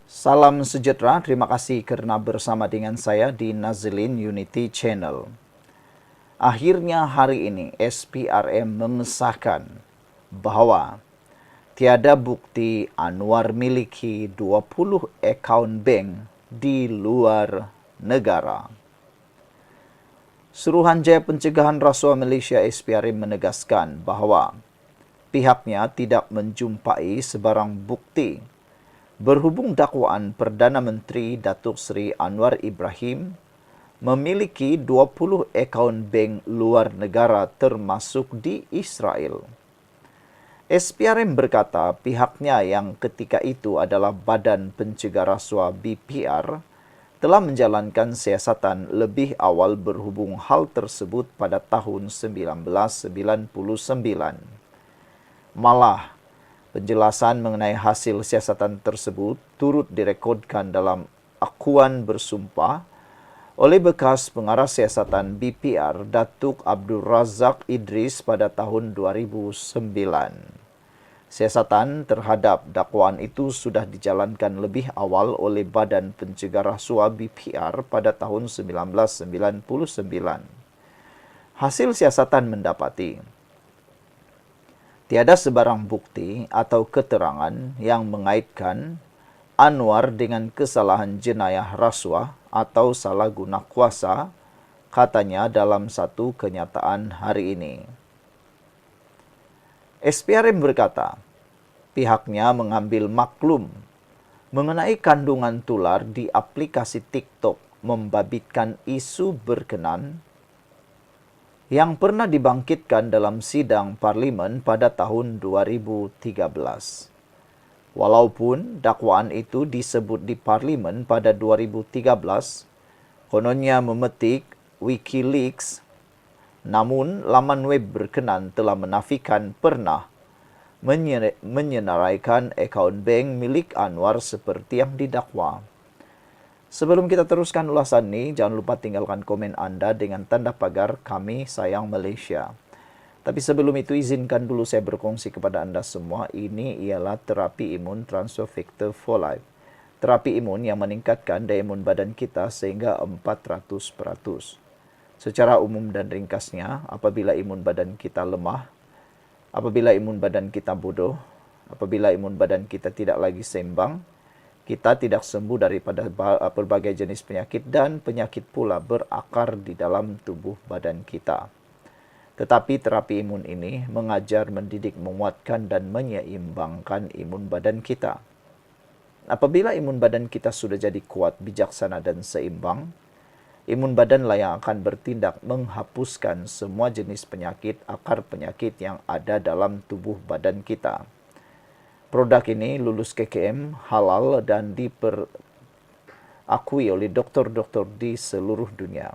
Salam sejahtera, terima kasih karena bersama dengan saya di Nazilin Unity Channel. Akhirnya hari ini SPRM mengesahkan bahwa tiada bukti Anwar miliki 20 akaun bank di luar negara. Suruhanjaya Pencegahan Rasuah Malaysia SPRM menegaskan bahwa pihaknya tidak menjumpai sebarang bukti berhubung dakwaan Perdana Menteri Datuk Seri Anwar Ibrahim memiliki 20 akaun bank luar negara termasuk di Israel. SPRM berkata pihaknya yang ketika itu adalah Badan Pencegah Rasuah BPR telah menjalankan siasatan lebih awal berhubung hal tersebut pada tahun 1999. Malah, penjelasan mengenai hasil siasatan tersebut turut direkodkan dalam akuan bersumpah oleh bekas pengarah siasatan BPR Datuk Abdul Razak Idris pada tahun 2009. Siasatan terhadap dakwaan itu sudah dijalankan lebih awal oleh Badan Pencegah Rasuah BPR pada tahun 1999. Hasil siasatan mendapati tiada sebarang bukti atau keterangan yang mengaitkan Anwar dengan kesalahan jenayah rasuah atau salah guna kuasa, katanya dalam satu kenyataan hari ini. SPRM berkata, pihaknya mengambil maklum mengenai kandungan tular di aplikasi TikTok membabitkan isu berkenan yang pernah dibangkitkan dalam sidang parlimen pada tahun 2013. Walaupun dakwaan itu disebut di parlimen pada 2013, kononnya memetik WikiLeaks, namun laman web berkenan telah menafikan pernah menyenaraikan akaun bank milik Anwar seperti yang didakwa. Sebelum kita teruskan ulasan ini, jangan lupa tinggalkan komen Anda dengan tanda pagar Kami Sayang Malaysia. Tapi sebelum itu izinkan dulu saya berkongsi kepada Anda semua, ini ialah terapi imun transfer factor for life. Terapi imun yang meningkatkan daya imun badan kita sehingga 400%. Secara umum dan ringkasnya, apabila imun badan kita lemah, apabila imun badan kita bodoh, apabila imun badan kita tidak lagi seimbang, kita tidak sembuh daripada berbagai jenis penyakit dan penyakit pula berakar di dalam tubuh badan kita. Tetapi terapi imun ini mengajar, mendidik, menguatkan dan menyeimbangkan imun badan kita. Apabila imun badan kita sudah jadi kuat, bijaksana dan seimbang, imun badanlah yang akan bertindak menghapuskan semua jenis penyakit, akar penyakit yang ada dalam tubuh badan kita. Produk ini lulus KKM, halal dan diperakui oleh doktor-doktor di seluruh dunia.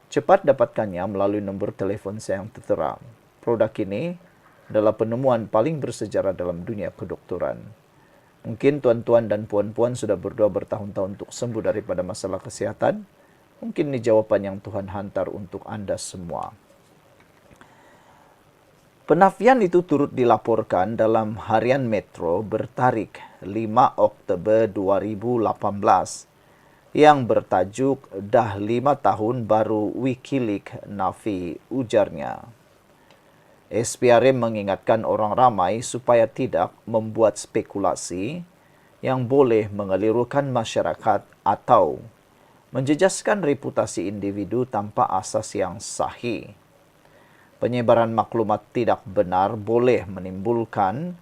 Cepat dapatkannya melalui nombor telefon saya yang tertera. Produk ini adalah penemuan paling bersejarah dalam dunia kedokteran. Mungkin tuan-tuan dan puan-puan sudah berdoa bertahun-tahun untuk sembuh daripada masalah kesihatan. Mungkin ini jawapan yang Tuhan hantar untuk Anda semua. Penafian itu turut dilaporkan dalam Harian Metro bertarikh 5 Oktober 2018 yang bertajuk Dah 5 tahun baru WikiLeaks nafi, ujarnya. SPRM mengingatkan orang ramai supaya tidak membuat spekulasi yang boleh mengelirukan masyarakat atau menjejaskan reputasi individu tanpa asas yang sahih. Penyebaran maklumat tidak benar boleh menimbulkan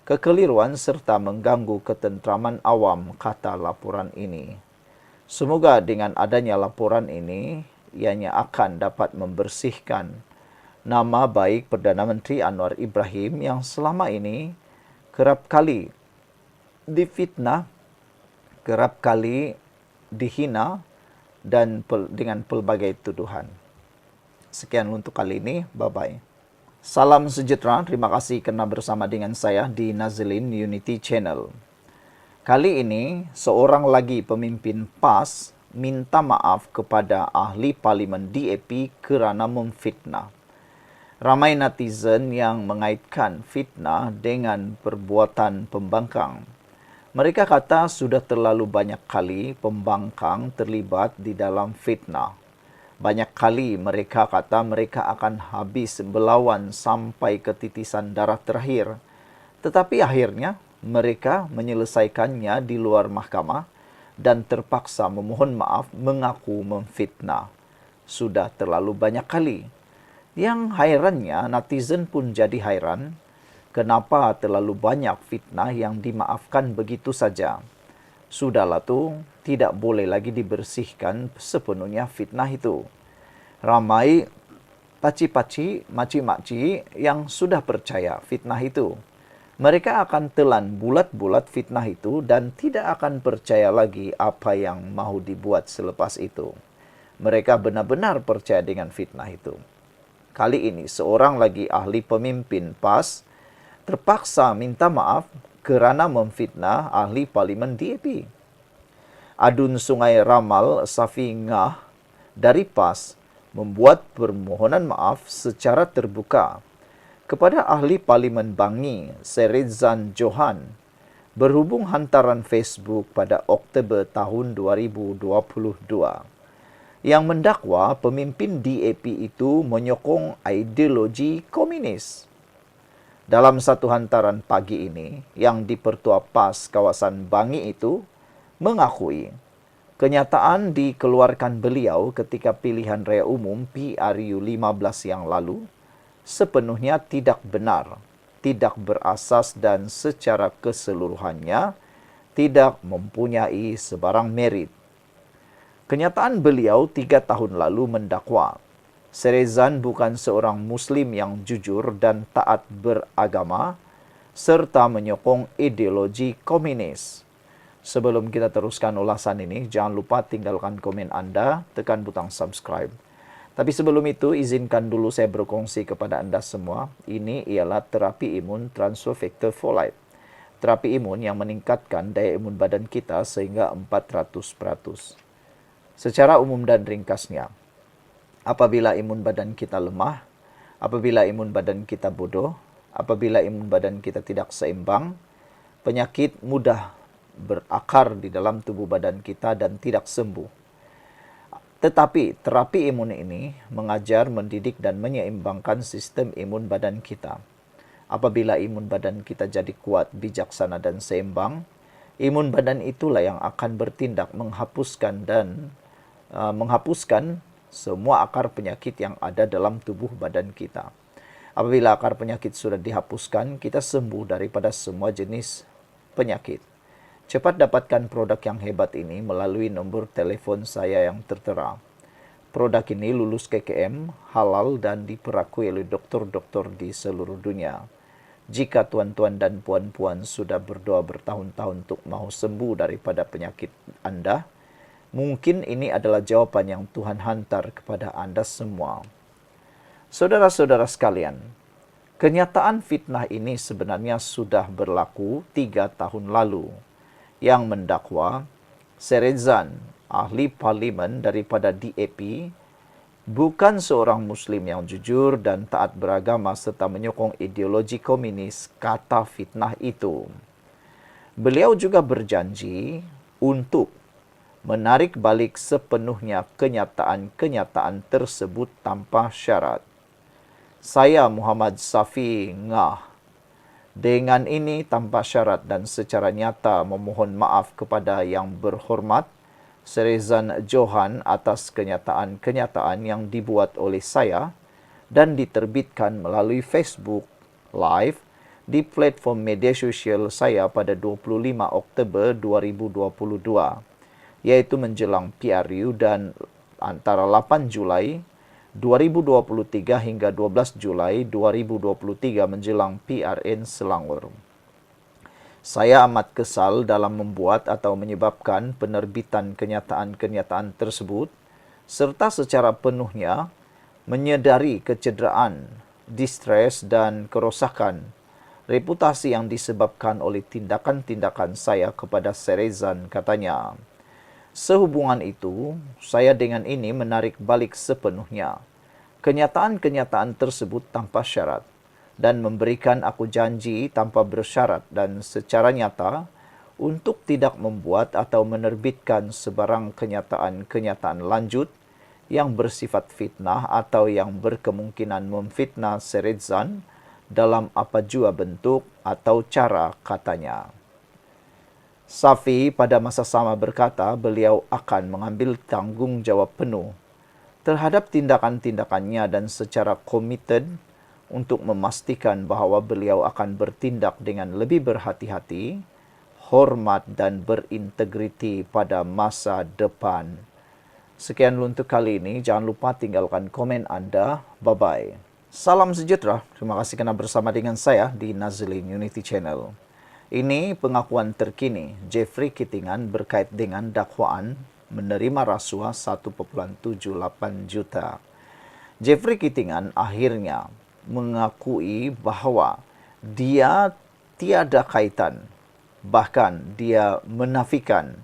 kekeliruan serta mengganggu ketentraman awam, kata laporan ini. Semoga dengan adanya laporan ini, ianya akan dapat membersihkan nama baik Perdana Menteri Anwar Ibrahim yang selama ini kerap kali difitnah, kerap kali dihina dan dengan pelbagai tuduhan. Sekian untuk kali ini. Bye-bye. Salam sejahtera. Terima kasih kerana bersama dengan saya di Nazilin Unity Channel. Kali ini, seorang lagi pemimpin PAS minta maaf kepada ahli parlimen DAP kerana memfitnah. Ramai netizen yang mengaitkan fitnah dengan perbuatan pembangkang. Mereka kata sudah terlalu banyak kali pembangkang terlibat di dalam fitnah. Banyak kali mereka kata mereka akan habis berlawan sampai ke titisan darah terakhir. Tetapi akhirnya mereka menyelesaikannya di luar mahkamah dan terpaksa memohon maaf mengaku memfitnah. Sudah terlalu banyak kali. Yang hairannya netizen pun jadi hairan. Kenapa terlalu banyak fitnah yang dimaafkan begitu saja? Sudahlah tu, tidak boleh lagi dibersihkan sepenuhnya fitnah itu. Ramai paci-paci, maci-maci yang sudah percaya fitnah itu. Mereka akan telan bulat-bulat fitnah itu dan tidak akan percaya lagi apa yang mahu dibuat selepas itu. Mereka benar-benar percaya dengan fitnah itu. Kali ini seorang lagi ahli pemimpin PAS terpaksa minta maaf kerana memfitnah ahli parlimen DAP. Adun Sungai Ramal Safi Ngah dari PAS membuat permohonan maaf secara terbuka kepada ahli parlimen Bangi Serizan Johan berhubung hantaran Facebook pada Oktober tahun 2022 yang mendakwa pemimpin DAP itu menyokong ideologi komunis. Dalam satu hantaran pagi ini, yang di-Pertua PAS kawasan Bangi itu mengakui kenyataan dikeluarkan beliau ketika pilihan raya umum PRU 15 yang lalu sepenuhnya tidak benar, tidak berasas dan secara keseluruhannya tidak mempunyai sebarang merit. Kenyataan beliau 3 tahun lalu mendakwa Serizan bukan seorang Muslim yang jujur dan taat beragama serta menyokong ideologi komunis. Sebelum kita teruskan ulasan ini, jangan lupa tinggalkan komen Anda, tekan butang subscribe. Tapi sebelum itu, izinkan dulu saya berkongsi kepada Anda semua. Ini ialah terapi imun transfer factor folate. Terapi imun yang meningkatkan daya imun badan kita sehingga 400%. Secara umum dan ringkasnya, apabila imun badan kita lemah, apabila imun badan kita bodoh, apabila imun badan kita tidak seimbang, penyakit mudah berakar di dalam tubuh badan kita dan tidak sembuh. Tetapi terapi imun ini mengajar, mendidik dan menyeimbangkan sistem imun badan kita. Apabila imun badan kita jadi kuat, bijaksana dan seimbang, imun badan itulah yang akan bertindak menghapuskan semua akar penyakit yang ada dalam tubuh badan kita. Apabila akar penyakit sudah dihapuskan, kita sembuh daripada semua jenis penyakit. Cepat dapatkan produk yang hebat ini melalui nombor telefon saya yang tertera. Produk ini lulus KKM, halal dan diperakui oleh doktor-doktor di seluruh dunia. Jika tuan-tuan dan puan-puan sudah berdoa bertahun-tahun untuk mahu sembuh daripada penyakit Anda, mungkin ini adalah jawapan yang Tuhan hantar kepada Anda semua. Saudara-saudara sekalian, kenyataan fitnah ini sebenarnya sudah berlaku 3 tahun lalu, yang mendakwa Serizan, ahli parlimen daripada DAP, bukan seorang Muslim yang jujur dan taat beragama serta menyokong ideologi komunis, kata fitnah itu. Beliau juga berjanji untuk menarik balik sepenuhnya kenyataan-kenyataan tersebut tanpa syarat. Saya Muhammad Safi Ngah dengan ini tanpa syarat dan secara nyata memohon maaf kepada yang berhormat Serizan Johan atas kenyataan-kenyataan yang dibuat oleh saya dan diterbitkan melalui Facebook Live di platform media sosial saya pada 25 Oktober 2022, yaitu menjelang PRU dan antara 8 Julai 2023 hingga 12 Julai 2023 menjelang PRN Selangor. Saya amat kesal dalam membuat atau menyebabkan penerbitan kenyataan-kenyataan tersebut serta secara penuhnya menyedari kecederaan, distres dan kerosakan reputasi yang disebabkan oleh tindakan-tindakan saya kepada Serizan, katanya. Sehubungan itu, saya dengan ini menarik balik sepenuhnya kenyataan-kenyataan tersebut tanpa syarat dan memberikan aku janji tanpa bersyarat dan secara nyata untuk tidak membuat atau menerbitkan sebarang kenyataan-kenyataan lanjut yang bersifat fitnah atau yang berkemungkinan memfitnah Serizan dalam apa jua bentuk atau cara, katanya. Safi pada masa sama berkata beliau akan mengambil tanggung jawab penuh terhadap tindakan-tindakannya dan secara komited untuk memastikan bahawa beliau akan bertindak dengan lebih berhati-hati, hormat dan berintegriti pada masa depan. Sekian untuk kali ini. Jangan lupa tinggalkan komen Anda. Bye-bye. Salam sejahtera. Terima kasih kerana bersama dengan saya di Nazlin Unity Channel. Ini pengakuan terkini Jeffrey Kittingan berkait dengan dakwaan menerima rasuah 1,78 juta. Jeffrey Kittingan akhirnya mengakui bahawa dia tiada kaitan, bahkan dia menafikan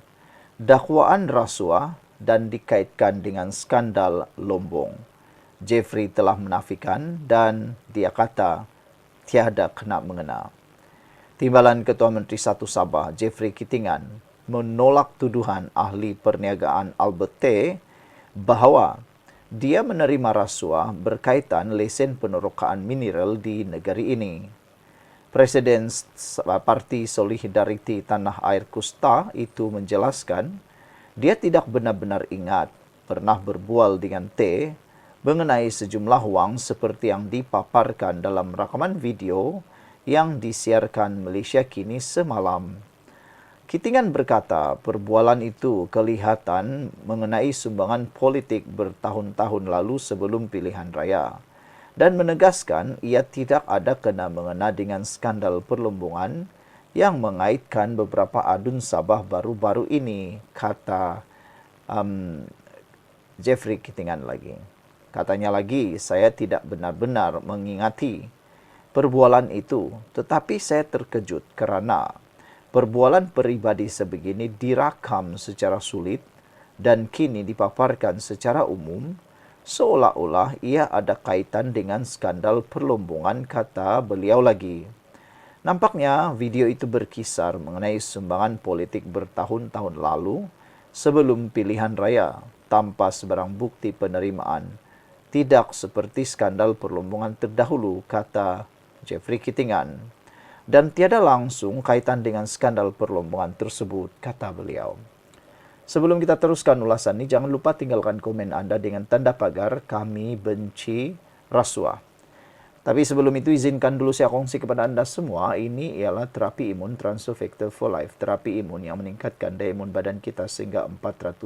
dakwaan rasuah dan dikaitkan dengan skandal Lombong. Jeffrey telah menafikan dan dia kata tiada kena mengena. Timbalan Ketua Menteri Satu Sabah, Jeffrey Kittingan, menolak tuduhan ahli perniagaan Albert T. bahawa dia menerima rasuah berkaitan lesen penerokaan mineral di negeri ini. Presiden Parti Solidariti Tanah Air Kusta itu menjelaskan dia tidak benar-benar ingat pernah berbual dengan T mengenai sejumlah wang seperti yang dipaparkan dalam rakaman video yang disiarkan Malaysia Kini semalam. Kittingan berkata perbualan itu kelihatan mengenai sumbangan politik bertahun-tahun lalu sebelum pilihan raya dan menegaskan ia tidak ada kena-mengena dengan skandal perlombongan yang mengaitkan beberapa adun Sabah baru-baru ini, kata Jeffrey Kittingan lagi. Katanya lagi, saya tidak benar-benar mengingati perbualan itu, tetapi saya terkejut kerana perbualan peribadi sebegini dirakam secara sulit dan kini dipaparkan secara umum seolah-olah ia ada kaitan dengan skandal perlombongan, kata beliau lagi. Nampaknya video itu berkisar mengenai sumbangan politik bertahun-tahun lalu sebelum pilihan raya tanpa sebarang bukti penerimaan. Tidak seperti skandal perlombongan terdahulu, kata Jeffrey Kittingan. Dan tiada langsung kaitan dengan skandal perlombongan tersebut, kata beliau. Sebelum kita teruskan ulasan ini, jangan lupa tinggalkan komen Anda dengan tanda pagar kami benci rasuah. Tapi sebelum itu izinkan dulu saya kongsi kepada Anda semua, ini ialah terapi imun Transfer Factor for Life, terapi imun yang meningkatkan daya imun badan kita sehingga 400%.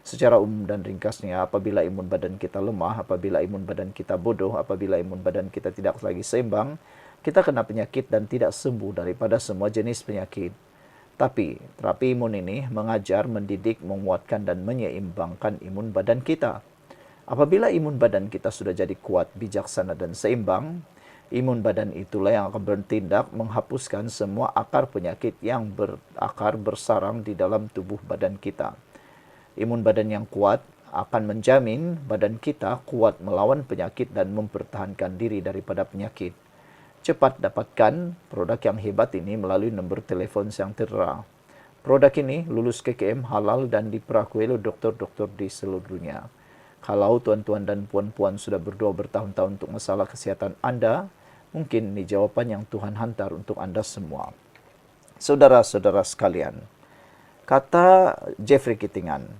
Secara umum dan ringkasnya, apabila imun badan kita lemah, apabila imun badan kita bodoh, apabila imun badan kita tidak lagi seimbang, kita kena penyakit dan tidak sembuh daripada semua jenis penyakit. Tapi, terapi imun ini mengajar, mendidik, menguatkan dan menyeimbangkan imun badan kita. Apabila imun badan kita sudah jadi kuat, bijaksana dan seimbang, imun badan itulah yang akan bertindak menghapuskan semua akar penyakit yang berakar bersarang di dalam tubuh badan kita. Imun badan yang kuat akan menjamin badan kita kuat melawan penyakit dan mempertahankan diri daripada penyakit. Cepat dapatkan produk yang hebat ini melalui nombor telefon yang tertera. Produk ini lulus KKM halal dan diperakui oleh doktor-doktor di seluruh dunia. Kalau tuan-tuan dan puan-puan sudah berdoa bertahun-tahun untuk masalah kesihatan Anda, mungkin ini jawapan yang Tuhan hantar untuk Anda semua. Saudara-saudara sekalian, kata Jeffrey Kittingan,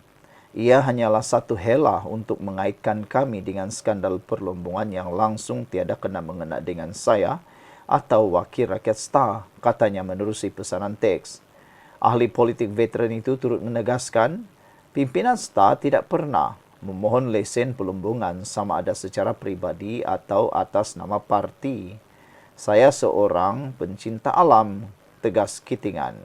ia hanyalah satu helah untuk mengaitkan kami dengan skandal perlombongan yang langsung tiada kena-mengena dengan saya atau wakil rakyat STAR, katanya menerusi pesanan teks. Ahli politik veteran itu turut menegaskan, pimpinan STAR tidak pernah memohon lesen perlombongan sama ada secara pribadi atau atas nama parti. Saya seorang pencinta alam, tegas Kittingan.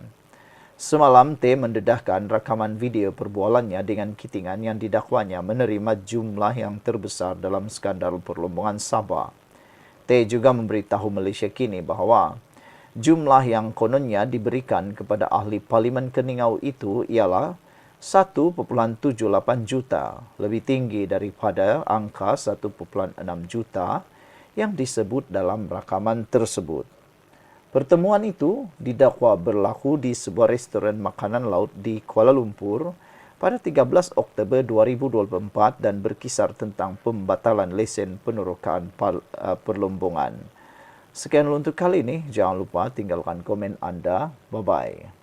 Semalam T mendedahkan rakaman video perbualannya dengan Kittingan yang didakwanya menerima jumlah yang terbesar dalam skandal perlombongan Sabah. T juga memberitahu Malaysia Kini bahawa jumlah yang kononnya diberikan kepada ahli Parlimen Keningau itu ialah 1,78 juta, lebih tinggi daripada angka 1,6 juta yang disebut dalam rakaman tersebut. Pertemuan itu didakwa berlaku di sebuah restoran makanan laut di Kuala Lumpur pada 13 Oktober 2024 dan berkisar tentang pembatalan lesen penerokaan perlombongan. Sekian untuk kali ini. Jangan lupa tinggalkan komen Anda. Bye-bye.